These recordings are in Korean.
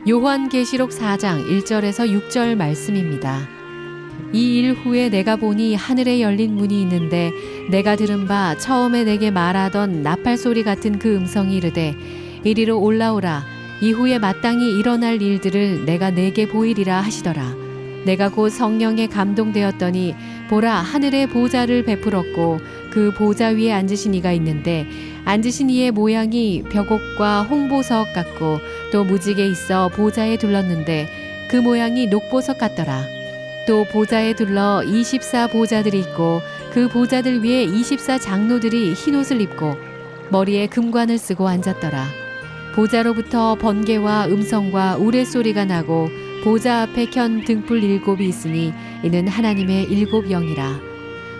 요한계시록 4장 1절에서 6절 말씀입니다. 이 일 후에 내가 보니 하늘에 열린 문이 있는데 내가 들은 바 처음에 내게 말하던 나팔 소리 같은 그 음성이 이르되 이리로 올라오라. 이후에 마땅히 일어날 일들을 내가 네게 보이리라 하시더라. 내가 곧 성령에 감동되었더니 보라, 하늘에 보좌를 베풀었고 그 보좌 위에 앉으신 이가 있는데 앉으신 이의 모양이 벽옥과 홍보석 같고 또 무지개 있어 보좌에 둘렀는데 그 모양이 녹보석 같더라. 또 보좌에 둘러 24 보좌들이 있고 그 보좌들 위에 24 장로들이 흰옷을 입고 머리에 금관을 쓰고 앉았더라. 보좌로부터 번개와 음성과 우레소리가 나고 보좌 앞에 켠 등불 7이 있으니 이는 하나님의 7 영이라.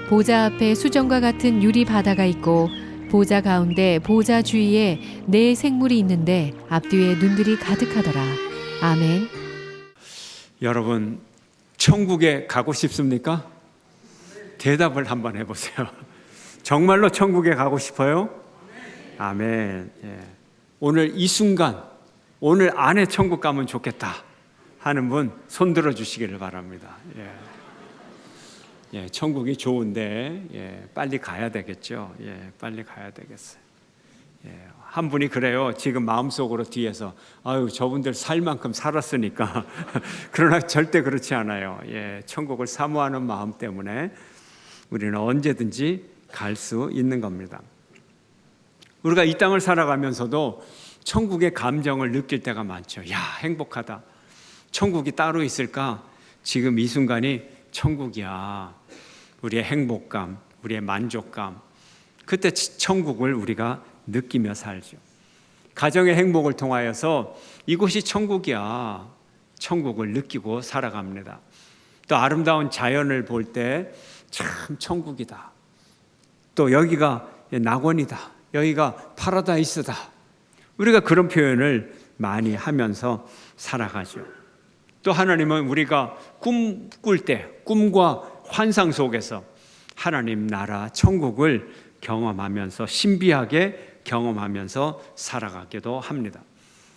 보좌 앞에 수정과 같은 유리 바다가 있고 보좌 가운데 보좌 주위에 4 생물이 있는데 앞뒤에 눈들이 가득하더라. 아멘. 여러분, 천국에 가고 싶습니까? 대답을 한번 해보세요. 정말로 천국에 가고 싶어요? 아멘. 예. 오늘 이 순간, 오늘 안에 천국 가면 좋겠다 하는 분 손 들어 주시기를 바랍니다. 예, 천국이 좋은데 빨리 가야 되겠죠. 빨리 가야 되겠어요. 한 분이 그래요. 지금 마음속으로 뒤에서 아유, 저분들 살 만큼 살았으니까. 그러나 절대 그렇지 않아요. 천국을 사모하는 마음 때문에 우리는 언제든지 갈 수 있는 겁니다. 우리가 이 땅을 살아가면서도 천국의 감정을 느낄 때가 많죠. 야, 행복하다. 천국이 따로 있을까? 지금 이 순간이 천국이야. 우리의 행복감, 우리의 만족감, 그때 천국을 우리가 느끼며 살죠. 가정의 행복을 통하여서 이곳이 천국이야, 천국을 느끼고 살아갑니다. 또 아름다운 자연을 볼 때 참 천국이다. 또 여기가 낙원이다. 여기가 파라다이스다. 우리가 그런 표현을 많이 하면서 살아가죠. 또 하나님은 우리가 꿈 꿀 때 꿈과 환상 속에서 하나님 나라 천국을 경험하면서 신비하게 경험하면서 살아가기도 합니다.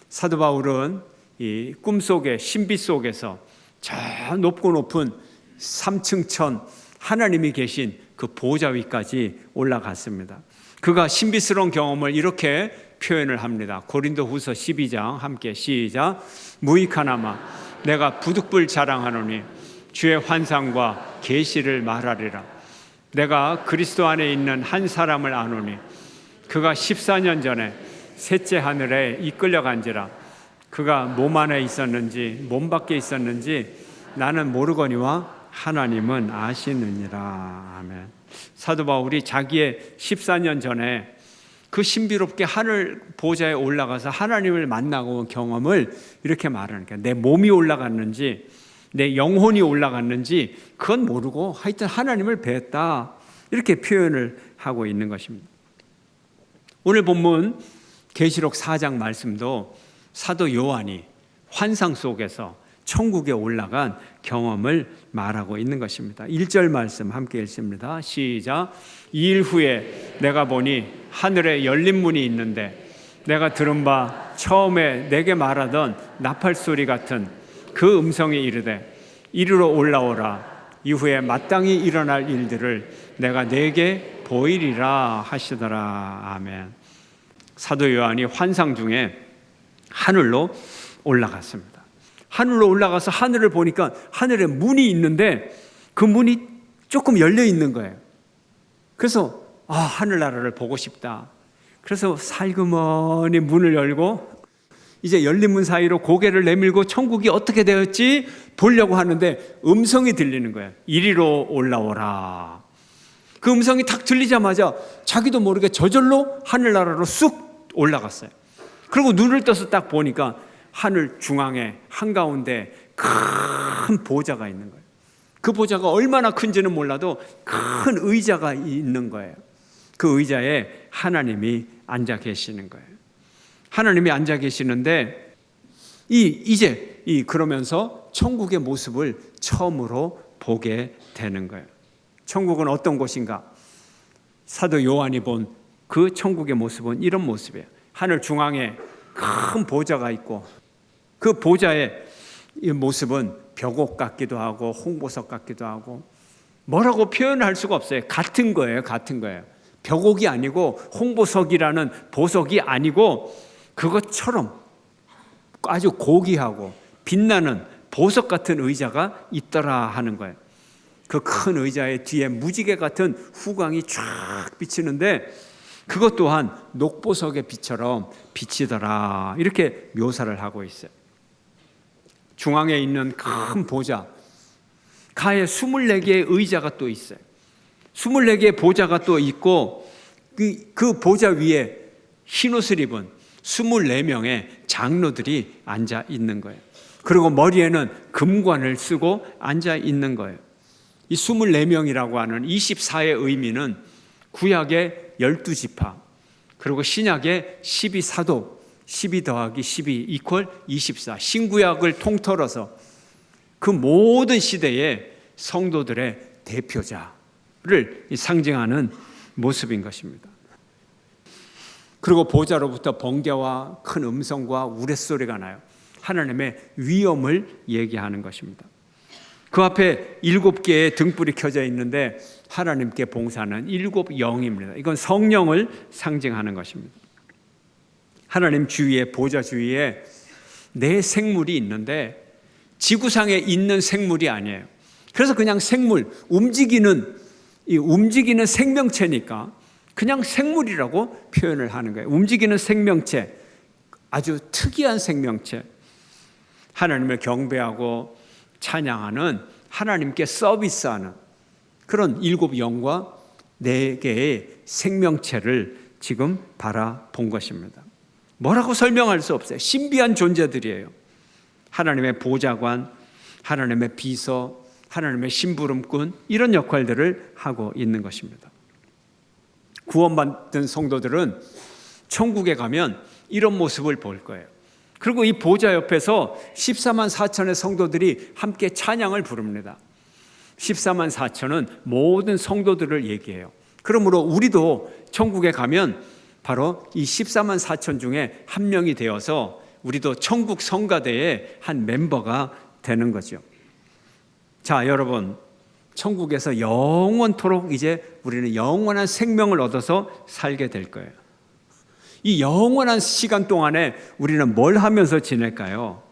사도 바울은 이 꿈속의 신비 속에서 저 높고 높은 3층 천 하나님이 계신 그 보좌 위까지 올라갔습니다. 그가 신비스러운 경험을 이렇게 표현을 합니다. 고린도후서 12장 함께 시작. 무익하나마 내가 부득불 자랑하노니 주의 환상과 계시를 말하리라. 내가 그리스도 안에 있는 한 사람을 아노니 그가 14년 전에 셋째 하늘에 이끌려간지라. 그가 몸 안에 있었는지 몸 밖에 있었는지 나는 모르거니와 하나님은 아시느니라. 아멘. 사도 바울이 자기의 14년 전에 그 신비롭게 하늘 보좌에 올라가서 하나님을 만나고 온 경험을 이렇게 말하니까 내 몸이 올라갔는지 내 영혼이 올라갔는지 그건 모르고 하여튼 하나님을 뵀다, 이렇게 표현을 하고 있는 것입니다. 오늘 본문 계시록 4장 말씀도 사도 요한이 환상 속에서 천국에 올라간 경험을 말하고 있는 것입니다. 1절 말씀 함께 읽습니다. 시작. 이 일 후에 내가 보니 하늘에 열린 문이 있는데 내가 들은 바 처음에 내게 말하던 나팔 소리 같은 그 음성이 이르되 이리로 올라오라. 이후에 마땅히 일어날 일들을 내가 네게 보이리라 하시더라. 아멘. 사도 요한이 환상 중에 하늘로 올라갔습니다. 하늘로 올라가서 하늘을 보니까 하늘에 문이 있는데 그 문이 조금 열려 있는 거예요. 그래서 하늘나라를 보고 싶다. 그래서 살그머니 문을 열고 이제 열린 문 사이로 고개를 내밀고 천국이 어떻게 되었지 보려고 하는데 음성이 들리는 거예요. 이리로 올라오라. 그 음성이 탁 들리자마자 자기도 모르게 저절로 하늘나라로 쑥 올라갔어요. 그리고 눈을 떠서 딱 보니까 하늘 중앙에 한가운데 큰 보좌가 있는 거예요. 그 보좌가 얼마나 큰지는 몰라도 큰 의자가 있는 거예요. 그 의자에 하나님이 앉아 계시는 거예요. 하나님이 앉아 계시는데 그러면서 천국의 모습을 처음으로 보게 되는 거예요. 천국은 어떤 곳인가? 사도 요한이 본 그 천국의 모습은 이런 모습이에요. 하늘 중앙에 큰 보좌가 있고 그 보좌의 이 모습은 벽옥 같기도 하고 홍보석 같기도 하고 뭐라고 표현할 수가 없어요. 같은 거예요. 같은 거예요. 벽옥이 아니고 홍보석이라는 보석이 아니고 그것처럼 아주 고귀하고 빛나는 보석 같은 의자가 있더라 하는 거예요. 그 큰 의자의 뒤에 무지개 같은 후광이 쫙 비치는데 그것 또한 녹보석의 빛처럼 비치더라 이렇게 묘사를 하고 있어요. 중앙에 있는 큰 보좌 가에 24개의 의자가 또 있어요. 24개의 보좌가 또 있고 그 보좌 위에 흰옷을 입은 24명의 장로들이 앉아 있는 거예요. 그리고 머리에는 금관을 쓰고 앉아 있는 거예요. 이 24명이라고 하는 24의 의미는 구약의 12지파 그리고 신약의 12사도 12 더하기 12 이퀄 24 신구약을 통틀어서 그 모든 시대의 성도들의 대표자를 상징하는 모습인 것입니다. 그리고 보좌로부터 번개와 큰 음성과 우레소리가 나요. 하나님의 위엄을 얘기하는 것입니다. 그 앞에 7개의 등불이 켜져 있는데 하나님께 봉사하는 7 영입니다. 이건 성령을 상징하는 것입니다. 하나님 주위에 보좌 주위에 내 생물이 있는데 지구상에 있는 생물이 아니에요. 그래서 그냥 생물, 움직이는 생명체니까 그냥 생물이라고 표현을 하는 거예요. 움직이는 생명체, 아주 특이한 생명체. 하나님을 경배하고 찬양하는 하나님께 서비스하는 그런 7 영과 4개의 생명체를 지금 바라본 것입니다. 뭐라고 설명할 수 없어요. 신비한 존재들이에요. 하나님의 보좌관, 하나님의 비서, 하나님의 심부름꾼 이런 역할들을 하고 있는 것입니다. 구원받은 성도들은 천국에 가면 이런 모습을 볼 거예요. 그리고 이 보좌 옆에서 14만 4천의 성도들이 함께 찬양을 부릅니다. 14만 4천은 모든 성도들을 얘기해요. 그러므로 우리도 천국에 가면 바로 이 14만 4천 중에 한 명이 되어서 우리도 천국 성가대의 한 멤버가 되는 거죠. 자, 여러분, 천국에서 영원토록 이제 우리는 영원한 생명을 얻어서 살게 될 거예요. 이 영원한 시간 동안에 우리는 뭘 하면서 지낼까요?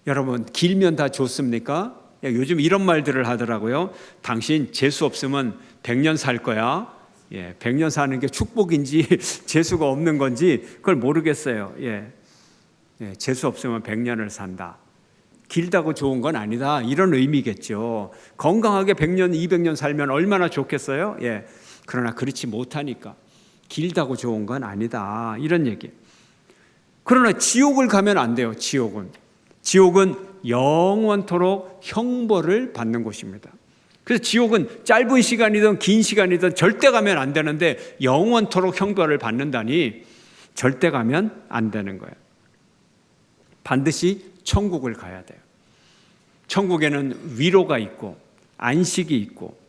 여러분, 길면 다 좋습니까? 요즘 이런 말들을 하더라고요. 당신 재수 없으면 100년 살 거야. 100년 사는 게 축복인지 재수가 없는 건지 그걸 모르겠어요. 재수 없으면 100년을 산다. 길다고 좋은 건 아니다. 이런 의미겠죠. 건강하게 100년, 200년 살면 얼마나 좋겠어요? 그러나 그렇지 못하니까 길다고 좋은 건 아니다. 이런 얘기. 그러나 지옥을 가면 안 돼요. 지옥은 영원토록 형벌을 받는 곳입니다. 그래서 지옥은 짧은 시간이든 긴 시간이든 절대 가면 안 되는데 영원토록 형벌을 받는다니 절대 가면 안 되는 거예요. 반드시 천국을 가야 돼요. 천국에는 위로가 있고 안식이 있고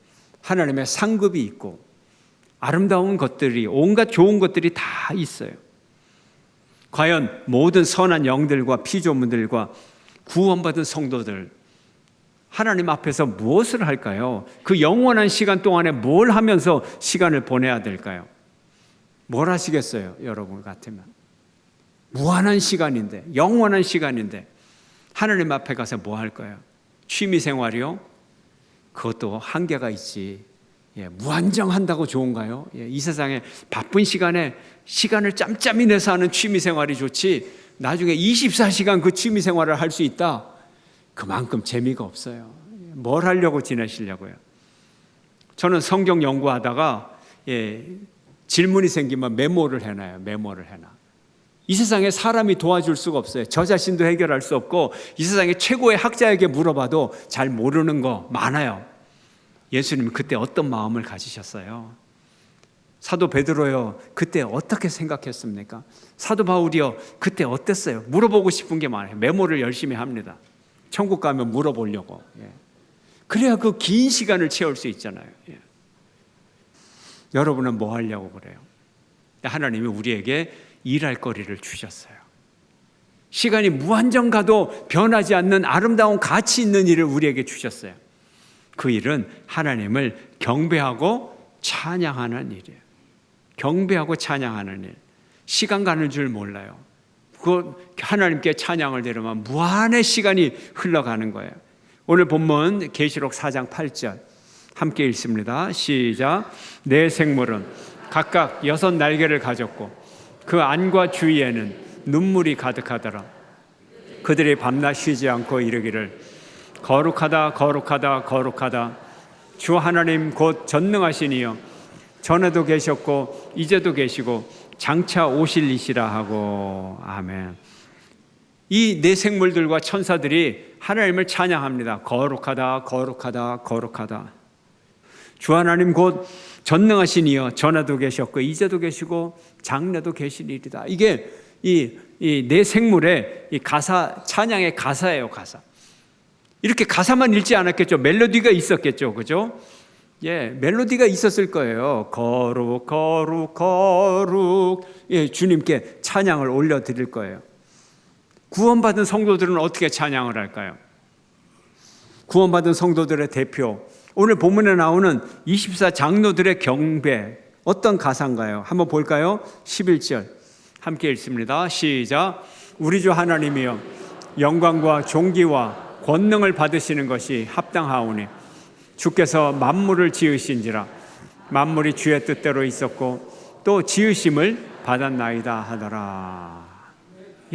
하나님의 상급이 있고 아름다운 것들이 온갖 좋은 것들이 다 있어요. 과연 모든 선한 영들과 피조물들과 구원받은 성도들 하나님 앞에서 무엇을 할까요? 그 영원한 시간 동안에 뭘 하면서 시간을 보내야 될까요? 뭘 하시겠어요? 여러분 같으면 무한한 시간인데 영원한 시간인데 하나님 앞에 가서 뭐 할까요? 취미생활이요? 그것도 한계가 있지. 무한정한다고 좋은가요? 이 세상에 바쁜 시간에 시간을 짬짬이 내서 하는 취미생활이 좋지 나중에 24시간 그 취미생활을 할 수 있다? 그만큼 재미가 없어요. 뭘 하려고 지내시려고요? 저는 성경 연구하다가 질문이 생기면 메모를 해놔요. 이 세상에 사람이 도와줄 수가 없어요. 저 자신도 해결할 수 없고 이 세상에 최고의 학자에게 물어봐도 잘 모르는 거 많아요. 예수님은 그때 어떤 마음을 가지셨어요? 사도 베드로요, 그때 어떻게 생각했습니까? 사도 바울이요, 그때 어땠어요? 물어보고 싶은 게 많아요. 메모를 열심히 합니다. 천국 가면 물어보려고. 그래야 그 긴 시간을 채울 수 있잖아요. 여러분은 뭐 하려고 그래요? 하나님이 우리에게 일할 거리를 주셨어요. 시간이 무한정 가도 변하지 않는 아름다운 가치 있는 일을 우리에게 주셨어요. 그 일은 하나님을 경배하고 찬양하는 일이에요. 경배하고 찬양하는 일. 시간 가는 줄 몰라요. 그 하나님께 찬양을 드리면 무한의 시간이 흘러가는 거예요. 오늘 본문 계시록 4장 8절 함께 읽습니다. 시작. 네 생물은 각각 6 날개를 가졌고 그 안과 주위에는 눈물이 가득하더라. 그들이 밤낮 쉬지 않고 이르기를 거룩하다 거룩하다 거룩하다 주 하나님 곧 전능하신 이여 전에도 계셨고 이제도 계시고 장차 오실 이시라 하고. 아멘. 이 네 생물들과 천사들이 하나님을 찬양합니다. 거룩하다 거룩하다 거룩하다. 주 하나님 곧 전능하신 이여 전에도 계셨고 이제도 계시고 장래도 계신 일이다. 이게 이 네 생물의 이 가사, 찬양의 가사예요. 가사. 이렇게 가사만 읽지 않았겠죠. 멜로디가 있었겠죠. 그죠? 예, 멜로디가 있었을 거예요. 거룩 거룩 거룩. 예, 주님께 찬양을 올려드릴 거예요. 구원받은 성도들은 어떻게 찬양을 할까요? 구원받은 성도들의 대표, 오늘 본문에 나오는 24 장로들의 경배, 어떤 가사인가요? 한번 볼까요? 11절 함께 읽습니다. 시작. 우리 주 하나님이여 영광과 존귀와 권능을 받으시는 것이 합당하오니 주께서 만물을 지으신지라 만물이 주의 뜻대로 있었고 또 지으심을 받았나이다 하더라.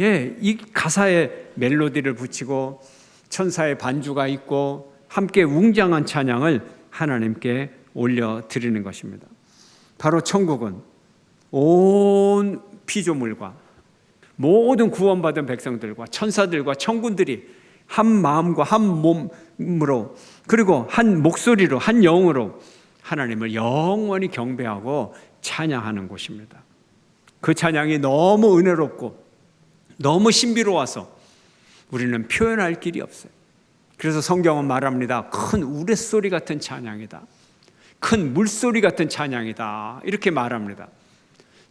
예, 이 가사에 멜로디를 붙이고 천사의 반주가 있고 함께 웅장한 찬양을 하나님께 올려드리는 것입니다. 바로 천국은 온 피조물과 모든 구원받은 백성들과 천사들과 천군들이 한 마음과 한 몸으로 그리고 한 목소리로 한 영으로 하나님을 영원히 경배하고 찬양하는 곳입니다. 그 찬양이 너무 은혜롭고 너무 신비로워서 우리는 표현할 길이 없어요. 그래서 성경은 말합니다. 큰 우레소리 같은 찬양이다. 큰 물소리 같은 찬양이다. 이렇게 말합니다.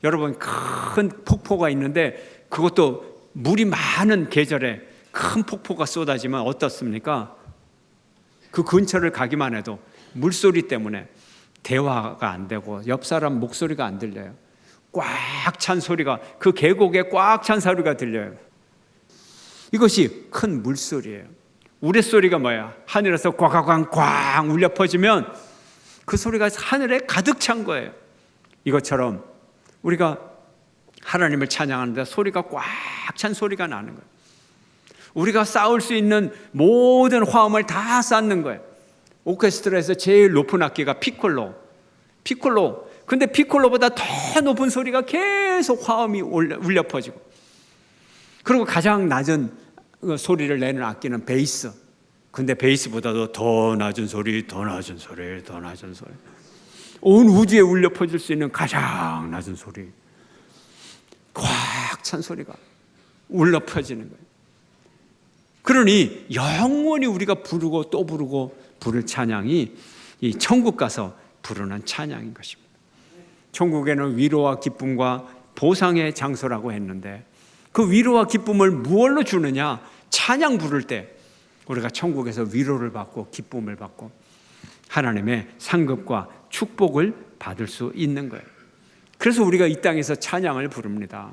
여러분, 큰 폭포가 있는데 그것도 물이 많은 계절에 큰 폭포가 쏟아지면 어떻습니까? 그 근처를 가기만 해도 물소리 때문에 대화가 안 되고 옆 사람 목소리가 안 들려요. 꽉 찬 소리가, 그 계곡에 꽉 찬 소리가 들려요. 이것이 큰 물소리예요. 우레소리가 뭐야? 하늘에서 꽝꽝꽝 울려 퍼지면 그 소리가 하늘에 가득 찬 거예요. 이것처럼 우리가 하나님을 찬양하는데 소리가 꽉 찬 소리가 나는 거예요. 우리가 쌓을 수 있는 모든 화음을 다 쌓는 거예요. 오케스트라에서 제일 높은 악기가 피콜로. 근데 피콜로보다 더 높은 소리가 계속 화음이 울려 퍼지고, 그리고 가장 낮은 소리를 내는 악기는 베이스. 근데 베이스보다도 더 낮은 소리, 더 낮은 소리, 더 낮은 소리. 온 우주에 울려 퍼질 수 있는 가장 낮은 소리, 꽉 찬 소리가 울려 퍼지는 거예요. 그러니 영원히 우리가 부르고 또 부르고 부를 찬양이 이 천국 가서 부르는 찬양인 것입니다. 천국에는 위로와 기쁨과 보상의 장소라고 했는데 그 위로와 기쁨을 무엇로 주느냐? 찬양 부를 때 우리가 천국에서 위로를 받고 기쁨을 받고 하나님의 상급과 축복을 받을 수 있는 거예요. 그래서 우리가 이 땅에서 찬양을 부릅니다.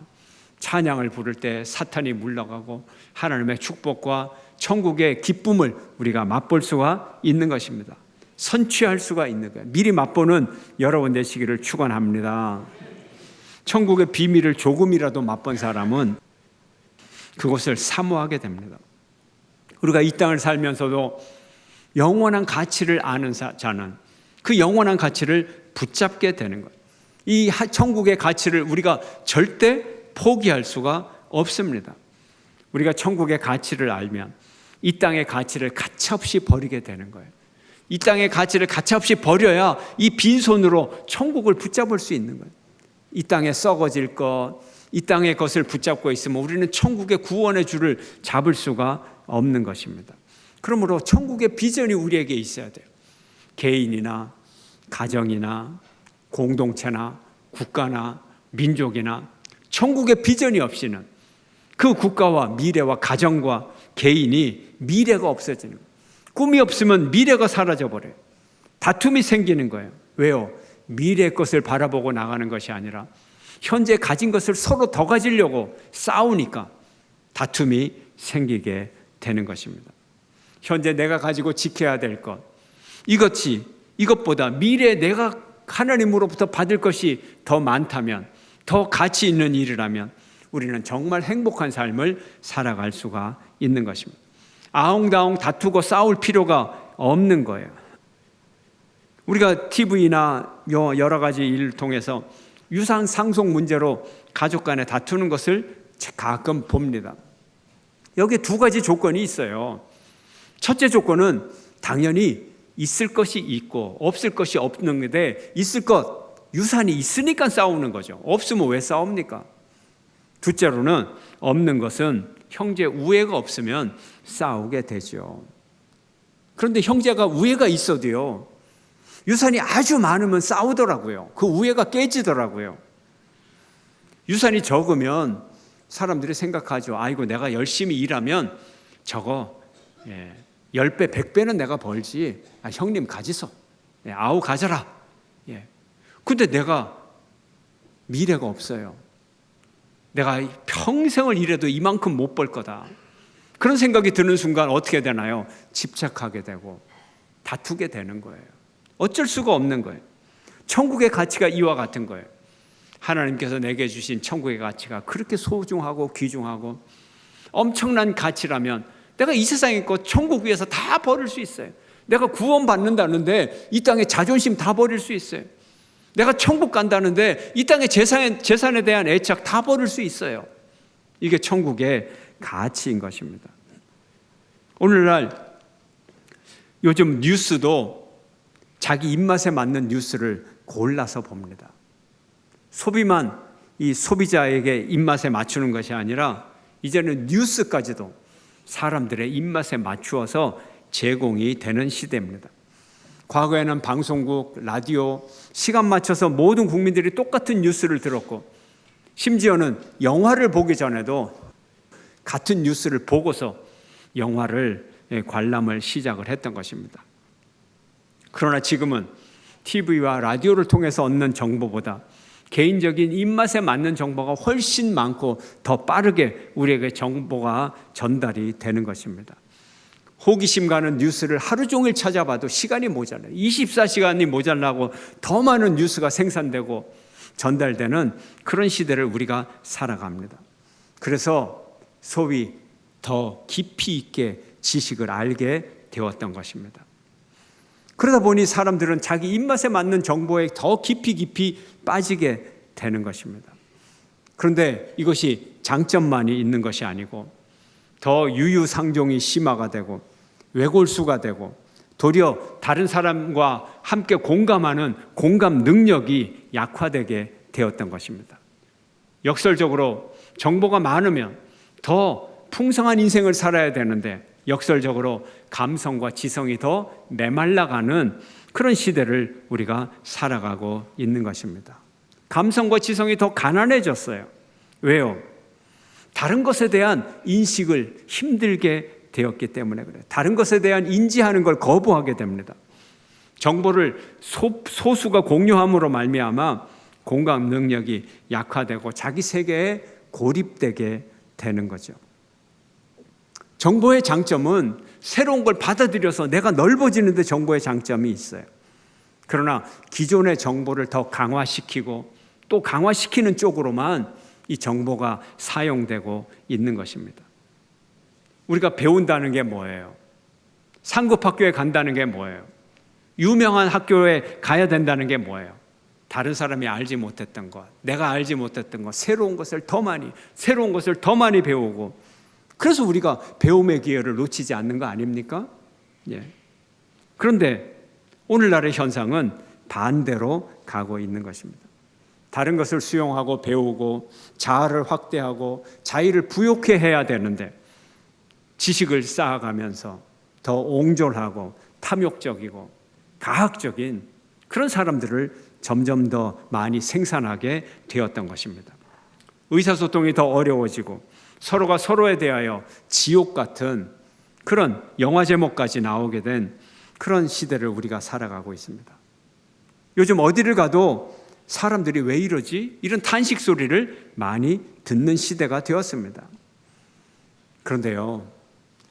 찬양을 부를 때 사탄이 물러가고 하나님의 축복과 천국의 기쁨을 우리가 맛볼 수가 있는 것입니다. 선취할 수가 있는 거예요. 미리 맛보는 여러분 되시기를 축원합니다. 천국의 비밀을 조금이라도 맛본 사람은 그것을 사모하게 됩니다. 우리가 이 땅을 살면서도 영원한 가치를 아는 자는 그 영원한 가치를 붙잡게 되는 거예요. 이 천국의 가치를 우리가 절대 포기할 수가 없습니다. 우리가 천국의 가치를 알면 이 땅의 가치를 가차없이 버리게 되는 거예요. 이 땅의 가치를 가차없이 버려야 이 빈손으로 천국을 붙잡을 수 있는 거예요. 이 땅에 썩어질 것, 이 땅의 것을 붙잡고 있으면 우리는 천국의 구원의 줄을 잡을 수가 없는 것입니다. 그러므로 천국의 비전이 우리에게 있어야 돼요. 개인이나 가정이나 공동체나 국가나 민족이나 천국의 비전이 없이는 그 국가와 미래와 가정과 개인이 미래가 없어지는 거예요. 꿈이 없으면 미래가 사라져 버려요. 다툼이 생기는 거예요. 왜요? 미래의 것을 바라보고 나가는 것이 아니라 현재 가진 것을 서로 더 가지려고 싸우니까 다툼이 생기게 되는 것입니다. 현재 내가 가지고 지켜야 될 것, 이것보다 미래에 내가 하나님으로부터 받을 것이 더 많다면, 더 가치 있는 일이라면 우리는 정말 행복한 삶을 살아갈 수가 있는 것입니다. 아웅다웅 다투고 싸울 필요가 없는 거예요. 우리가 TV나 여러 가지 일을 통해서 유산 상속 문제로 가족 간에 다투는 것을 가끔 봅니다. 여기에 두 가지 조건이 있어요. 첫째 조건은 당연히 있을 것이 있고 없을 것이 없는데, 있을 것, 유산이 있으니까 싸우는 거죠. 없으면 왜 싸웁니까? 둘째로는 없는 것은 형제 우애가 없으면 싸우게 되죠. 그런데 형제가 우애가 있어도요, 유산이 아주 많으면 싸우더라고요. 그 우애가 깨지더라고요. 유산이 적으면 사람들이 생각하죠. 아이고, 내가 열심히 일하면 저거 10배, 100배는 내가 벌지. 형님 가지소. 아우 가져라. 근데 내가 미래가 없어요. 내가 평생을 일해도 이만큼 못 벌 거다. 그런 생각이 드는 순간 어떻게 되나요? 집착하게 되고 다투게 되는 거예요. 어쩔 수가 없는 거예요. 천국의 가치가 이와 같은 거예요. 하나님께서 내게 주신 천국의 가치가 그렇게 소중하고 귀중하고 엄청난 가치라면 내가 이 세상에 거 천국 위에서 다 버릴 수 있어요. 내가 구원 받는다는데 이 땅에 자존심 다 버릴 수 있어요. 내가 천국 간다는데 이 땅의 재산에 대한 애착 다 버릴 수 있어요. 이게 천국의 가치인 것입니다. 오늘날 요즘 뉴스도 자기 입맛에 맞는 뉴스를 골라서 봅니다. 소비만 이 소비자에게 입맛에 맞추는 것이 아니라 이제는 뉴스까지도 사람들의 입맛에 맞추어서 제공이 되는 시대입니다. 과거에는 방송국, 라디오, 시간 맞춰서 모든 국민들이 똑같은 뉴스를 들었고, 심지어는 영화를 보기 전에도 같은 뉴스를 보고서 영화를 관람을 시작을 했던 것입니다. 그러나 지금은 TV와 라디오를 통해서 얻는 정보보다 개인적인 입맛에 맞는 정보가 훨씬 많고 더 빠르게 우리에게 정보가 전달이 되는 것입니다. 호기심 가는 뉴스를 하루 종일 찾아봐도 시간이 모자라요. 24시간이 모자라고 더 많은 뉴스가 생산되고 전달되는 그런 시대를 우리가 살아갑니다. 그래서 소위 더 깊이 있게 지식을 알게 되었던 것입니다. 그러다 보니 사람들은 자기 입맛에 맞는 정보에 더 깊이 빠지게 되는 것입니다. 그런데 이것이 장점만이 있는 것이 아니고 더 유유상종이 심화가 되고 외골수가 되고 도리어 다른 사람과 함께 공감하는 공감 능력이 약화되게 되었던 것입니다. 역설적으로 정보가 많으면 더 풍성한 인생을 살아야 되는데 역설적으로 감성과 지성이 더 메말라가는 그런 시대를 우리가 살아가고 있는 것입니다. 감성과 지성이 더 가난해졌어요. 왜요? 다른 것에 대한 인식을 힘들게 되었기 때문에 그래요. 다른 것에 대한 인지하는 걸 거부하게 됩니다. 정보를 소수가 공유함으로 말미암아 공감 능력이 약화되고 자기 세계에 고립되게 되는 거죠. 정보의 장점은 새로운 걸 받아들여서 내가 넓어지는 데 정보의 장점이 있어요. 그러나 기존의 정보를 더 강화시키고 또 강화시키는 쪽으로만 이 정보가 사용되고 있는 것입니다. 우리가 배운다는 게 뭐예요? 상급 학교에 간다는 게 뭐예요? 유명한 학교에 가야 된다는 게 뭐예요? 다른 사람이 알지 못했던 것, 내가 알지 못했던 것, 새로운 것을 더 많이 배우고, 그래서 우리가 배움의 기회를 놓치지 않는 거 아닙니까? 그런데 오늘날의 현상은 반대로 가고 있는 것입니다. 다른 것을 수용하고 배우고 자아를 확대하고 자의를 부욕해 해야 되는데 지식을 쌓아가면서 더 옹졸하고 탐욕적이고 가학적인 그런 사람들을 점점 더 많이 생산하게 되었던 것입니다. 의사소통이 더 어려워지고 서로가 서로에 대하여 지옥 같은 그런 영화 제목까지 나오게 된 그런 시대를 우리가 살아가고 있습니다. 요즘 어디를 가도 사람들이 왜 이러지? 이런 탄식 소리를 많이 듣는 시대가 되었습니다. 그런데요,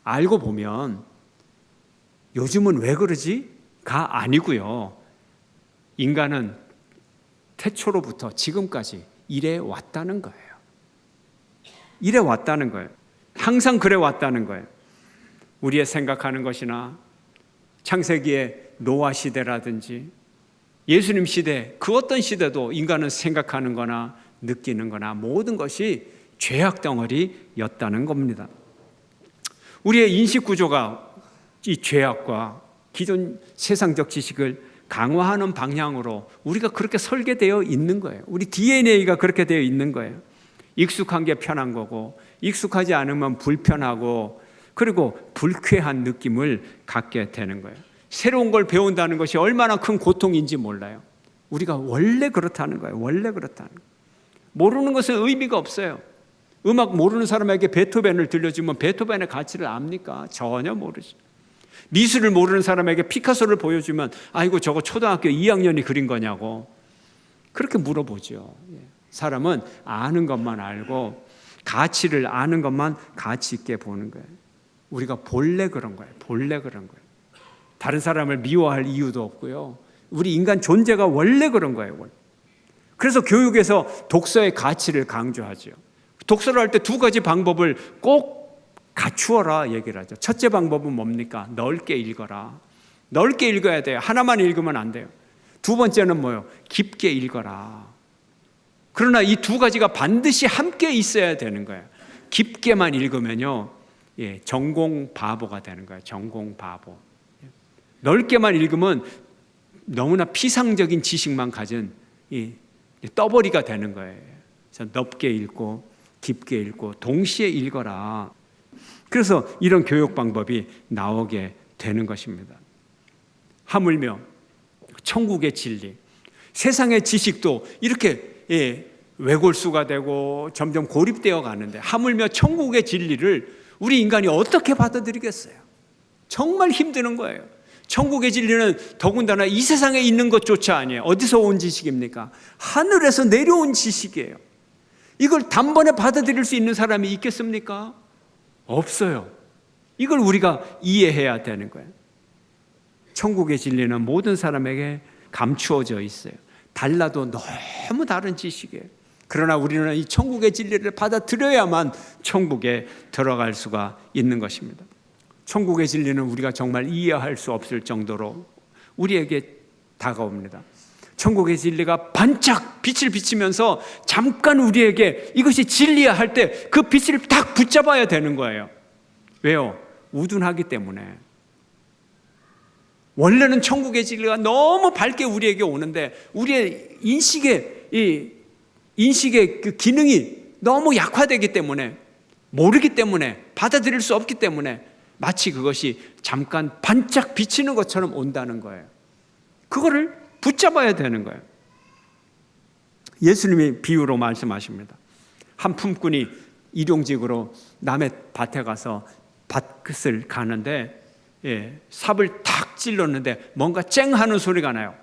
알고 보면 요즘은 왜 그러지?가 아니고요. 인간은 태초로부터 지금까지 이래 왔다는 거예요. 이래 왔다는 거예요. 항상 그래 왔다는 거예요. 우리의 생각하는 것이나 창세기의 노아 시대라든지 예수님 시대, 그 어떤 시대도 인간은 생각하는 거나 느끼는 거나 모든 것이 죄악 덩어리였다는 겁니다. 우리의 인식 구조가 이 죄악과 기존 세상적 지식을 강화하는 방향으로 우리가 그렇게 설계되어 있는 거예요. 우리 DNA가 그렇게 되어 있는 거예요. 익숙한 게 편한 거고 익숙하지 않으면 불편하고 그리고 불쾌한 느낌을 갖게 되는 거예요. 새로운 걸 배운다는 것이 얼마나 큰 고통인지 몰라요. 우리가 원래 그렇다는 거예요. 원래 그렇다는 거예요. 모르는 것은 의미가 없어요. 음악 모르는 사람에게 베토벤을 들려주면 베토벤의 가치를 압니까? 전혀 모르죠. 미술을 모르는 사람에게 피카소를 보여주면 아이고 저거 초등학교 2학년이 그린 거냐고 그렇게 물어보죠. 사람은 아는 것만 알고 가치를 아는 것만 가치 있게 보는 거예요. 우리가 본래 그런 거예요. 본래 그런 거예요. 다른 사람을 미워할 이유도 없고요. 우리 인간 존재가 원래 그런 거예요. 그래서 교육에서 독서의 가치를 강조하죠. 독서를 할 때 두 가지 방법을 꼭 갖추어라 얘기를 하죠. 첫째 방법은 뭡니까? 넓게 읽어라. 넓게 읽어야 돼요. 하나만 읽으면 안 돼요. 두 번째는 뭐예요? 깊게 읽어라. 그러나 이 두 가지가 반드시 함께 있어야 되는 거예요. 깊게만 읽으면요, 전공 바보가 되는 거예요. 전공 바보. 넓게만 읽으면 너무나 피상적인 지식만 가진 떠버리가 되는 거예요. 그래서 넓게 읽고 깊게 읽고 동시에 읽어라. 그래서 이런 교육 방법이 나오게 되는 것입니다. 하물며 천국의 진리, 세상의 지식도 이렇게 외골수가 되고 점점 고립되어 가는데 하물며 천국의 진리를 우리 인간이 어떻게 받아들이겠어요? 정말 힘드는 거예요. 천국의 진리는 더군다나 이 세상에 있는 것조차 아니에요. 어디서 온 지식입니까? 하늘에서 내려온 지식이에요. 이걸 단번에 받아들일 수 있는 사람이 있겠습니까? 없어요. 이걸 우리가 이해해야 되는 거예요. 천국의 진리는 모든 사람에게 감추어져 있어요. 달라도 너무 다른 지식이에요. 그러나 우리는 이 천국의 진리를 받아들여야만 천국에 들어갈 수가 있는 것입니다. 천국의 진리는 우리가 정말 이해할 수 없을 정도로 우리에게 다가옵니다. 천국의 진리가 반짝 빛을 비치면서 잠깐 우리에게 이것이 진리야 할 때 그 빛을 딱 붙잡아야 되는 거예요. 왜요? 우둔하기 때문에. 원래는 천국의 진리가 너무 밝게 우리에게 오는데 우리의 인식의 그 기능이 너무 약화되기 때문에 모르기 때문에 받아들일 수 없기 때문에 마치 그것이 잠깐 반짝 비치는 것처럼 온다는 거예요. 그거를 붙잡아야 되는 거예요. 예수님이 비유로 말씀하십니다. 한 품꾼이 일용직으로 남의 밭에 가서 밭을 가는데 삽을 탁 찔렀는데 뭔가 쨍 하는 소리가 나요.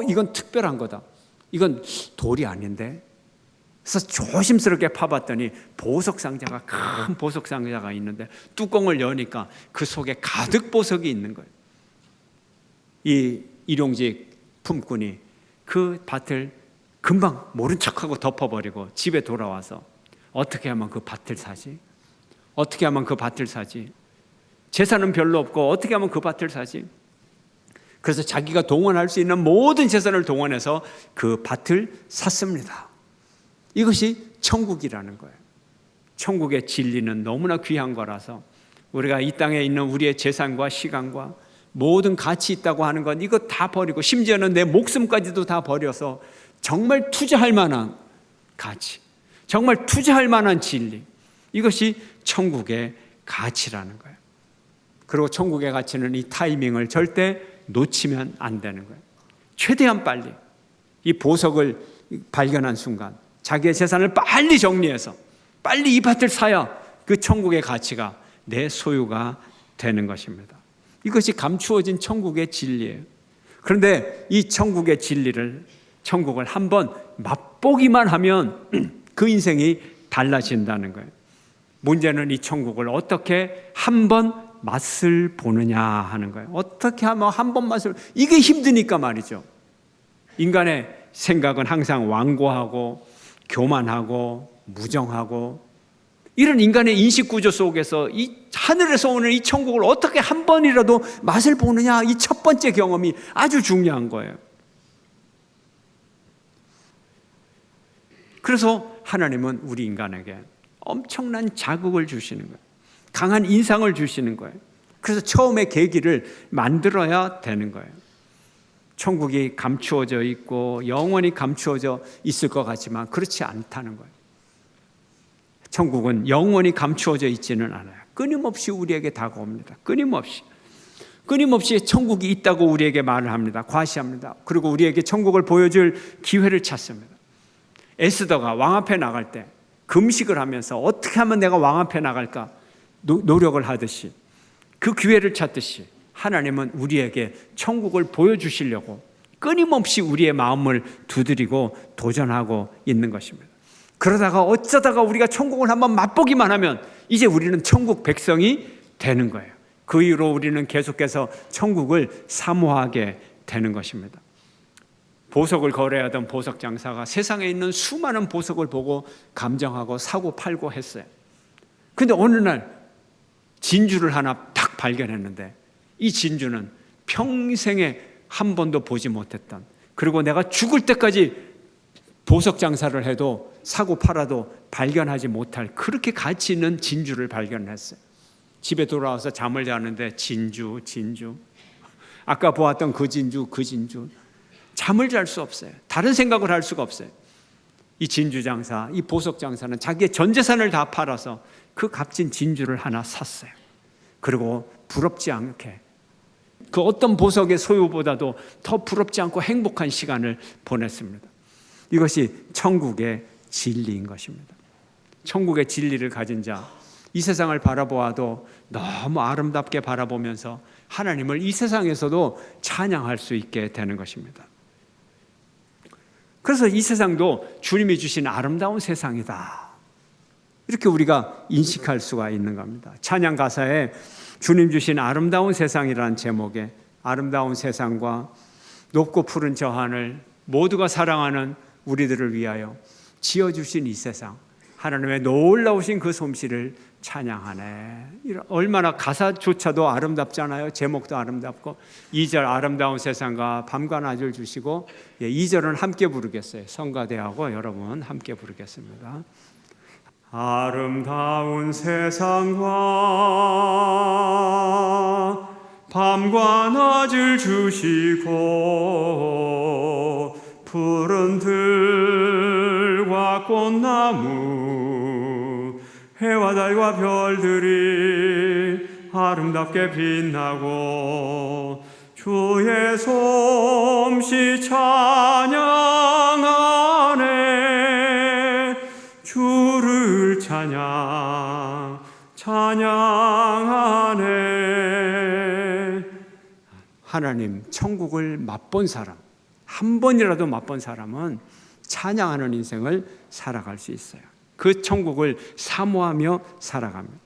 이건 특별한 거다. 이건 돌이 아닌데. 그래서 조심스럽게 파봤더니 보석상자가 큰 보석상자가 있는데 뚜껑을 여니까 그 속에 가득 보석이 있는 거예요. 이 일용직 품꾼이 그 밭을 금방 모른 척하고 덮어버리고 집에 돌아와서 어떻게 하면 그 밭을 사지? 어떻게 하면 그 밭을 사지? 재산은 별로 없고 어떻게 하면 그 밭을 사지? 그래서 자기가 동원할 수 있는 모든 재산을 동원해서 그 밭을 샀습니다. 이것이 천국이라는 거예요. 천국의 진리는 너무나 귀한 거라서 우리가 이 땅에 있는 우리의 재산과 시간과 모든 가치 있다고 하는 건 이거 다 버리고 심지어는 내 목숨까지도 다 버려서 정말 투자할 만한 가치, 정말 투자할 만한 진리, 이것이 천국의 가치라는 거예요. 그리고 천국의 가치는 이 타이밍을 절대 놓치면 안 되는 거예요. 최대한 빨리 이 보석을 발견한 순간 자기의 재산을 빨리 정리해서 빨리 이 밭을 사야 그 천국의 가치가 내 소유가 되는 것입니다. 이것이 감추어진 천국의 진리예요. 그런데 이 천국의 진리를, 천국을 한번 맛보기만 하면 그 인생이 달라진다는 거예요. 문제는 이 천국을 어떻게 한번 맛을 보느냐 하는 거예요. 어떻게 하면 한번 맛을, 이게 힘드니까 말이죠. 인간의 생각은 항상 완고하고 교만하고 무정하고, 이런 인간의 인식 구조 속에서 이 하늘에서 오는 이 천국을 어떻게 한 번이라도 맛을 보느냐, 이 첫 번째 경험이 아주 중요한 거예요. 그래서 하나님은 우리 인간에게 엄청난 자극을 주시는 거예요. 강한 인상을 주시는 거예요. 그래서 처음에 계기를 만들어야 되는 거예요. 천국이 감추어져 있고 영원히 감추어져 있을 것 같지만 그렇지 않다는 거예요. 천국은 영원히 감추어져 있지는 않아요. 끊임없이 우리에게 다가옵니다. 끊임없이 천국이 있다고 우리에게 말을 합니다. 과시합니다. 그리고 우리에게 천국을 보여줄 기회를 찾습니다. 에스더가 왕 앞에 나갈 때 금식을 하면서 어떻게 하면 내가 왕 앞에 나갈까 노력을 하듯이, 그 기회를 찾듯이 하나님은 우리에게 천국을 보여주시려고 끊임없이 우리의 마음을 두드리고 도전하고 있는 것입니다. 그러다가 어쩌다가 우리가 천국을 한번 맛보기만 하면 이제 우리는 천국 백성이 되는 거예요. 그 이후로 우리는 계속해서 천국을 사모하게 되는 것입니다. 보석을 거래하던 보석 장사가 세상에 있는 수많은 보석을 보고 감정하고 사고 팔고 했어요. 근데 어느 날 진주를 하나 딱 발견했는데, 이 진주는 평생에 한 번도 보지 못했던, 그리고 내가 죽을 때까지 보석 장사를 해도 사고 팔아도 발견하지 못할 그렇게 가치 있는 진주를 발견했어요. 집에 돌아와서 잠을 자는데 진주 아까 보았던 그 진주 잠을 잘 수 없어요. 다른 생각을 할 수가 없어요. 이 진주 장사, 이 보석 장사는 자기의 전 재산을 다 팔아서 그 값진 진주를 하나 샀어요. 그리고 부럽지 않게, 그 어떤 보석의 소유보다도 더 부럽지 않고 행복한 시간을 보냈습니다. 이것이 천국의 진리인 것입니다. 천국의 진리를 가진 자, 이 세상을 바라보아도 너무 아름답게 바라보면서 하나님을 이 세상에서도 찬양할 수 있게 되는 것입니다. 그래서 이 세상도 주님이 주신 아름다운 세상이다, 이렇게 우리가 인식할 수가 있는 겁니다. 찬양 가사에 주님 주신 아름다운 세상이라는 제목의 아름다운 세상과 높고 푸른 저 하늘, 모두가 사랑하는 우리들을 위하여 지어주신 이 세상, 하나님의 놀라우신 그 솜씨를 찬양하네. 얼마나 가사조차도 아름답잖아요. 제목도 아름답고. 2절 아름다운 세상과 밤과 낮을 주시고, 2절은 함께 부르겠어요. 성가대하고 여러분 함께 부르겠습니다. 아름다운 세상과 밤과 낮을 주시고, 푸른 들과 꽃나무, 해와 달과 별들이 아름답게 빛나고, 주의 솜씨 찬양하네. 주를 찬양하네. 하나님 천국을 맛본 사람, 한 번이라도 맛본 사람은 찬양하는 인생을 살아갈 수 있어요. 그 천국을 사모하며 살아갑니다.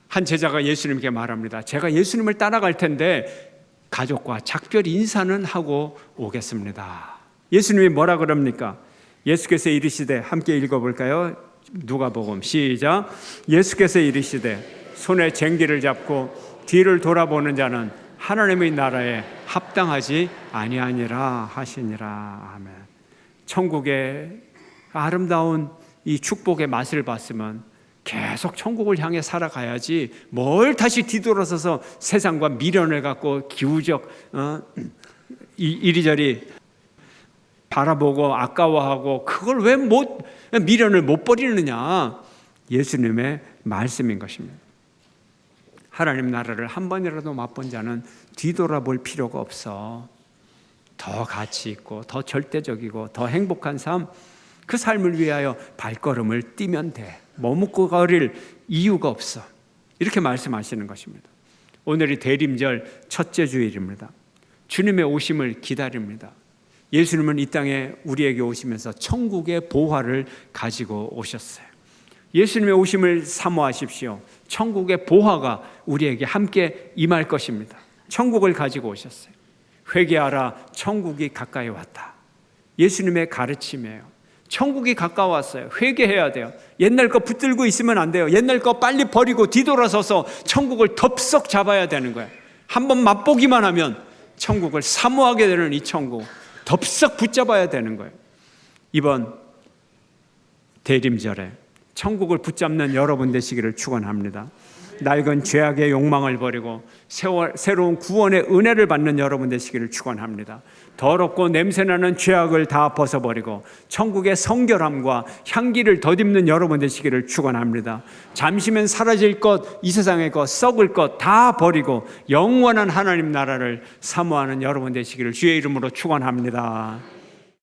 한 제자가 예수님께 말합니다. 제가 예수님을 따라갈 텐데 가족과 작별 인사는 하고 오겠습니다. 예수님이 뭐라 그럽니까? 예수께서 이르시되, 함께 읽어볼까요? 누가복음 시작. 예수께서 이르시되 손에 쟁기를 잡고 뒤를 돌아보는 자는 하나님의 나라에 합당하지 아니하니라 하시니라. 아멘. 천국의 아름다운 이 축복의 맛을 봤으면 계속 천국을 향해 살아가야지, 뭘 다시 뒤돌아서서 세상과 미련을 갖고 기우적 이리저리 바라보고 아까워하고, 그걸 왜 미련을 못 버리느냐. 예수님의 말씀인 것입니다. 하나님 나라를 한 번이라도 맛본 자는 뒤돌아볼 필요가 없어. 더 가치 있고 더 절대적이고 더 행복한 삶, 그 삶을 위하여 발걸음을 뛰면 돼. 머뭇거릴 이유가 없어. 이렇게 말씀하시는 것입니다. 오늘이 대림절 첫째 주일입니다. 주님의 오심을 기다립니다. 예수님은 이 땅에 우리에게 오시면서 천국의 보화를 가지고 오셨어요. 예수님의 오심을 사모하십시오. 천국의 보화가 우리에게 함께 임할 것입니다. 천국을 가지고 오셨어요. 회개하라, 천국이 가까이 왔다. 예수님의 가르침이에요. 천국이 가까웠어요. 회개해야 돼요. 옛날 거 붙들고 있으면 안 돼요. 옛날 거 빨리 버리고 뒤돌아서서 천국을 덥석 잡아야 되는 거예요. 한번 맛보기만 하면 천국을 사모하게 되는 이 천국 덥석 붙잡아야 되는 거예요. 이번 대림절에 천국을 붙잡는 여러분 되시기를 축원합니다. 낡은 죄악의 욕망을 버리고 새로운 구원의 은혜를 받는 여러분 되시기를 축원합니다. 더럽고 냄새나는 죄악을 다 벗어버리고 천국의 성결함과 향기를 덧입는 여러분 되시기를 축원합니다. 잠시면 사라질 것, 이 세상의 것, 썩을 것 다 버리고 영원한 하나님 나라를 사모하는 여러분 되시기를 주의 이름으로 축원합니다.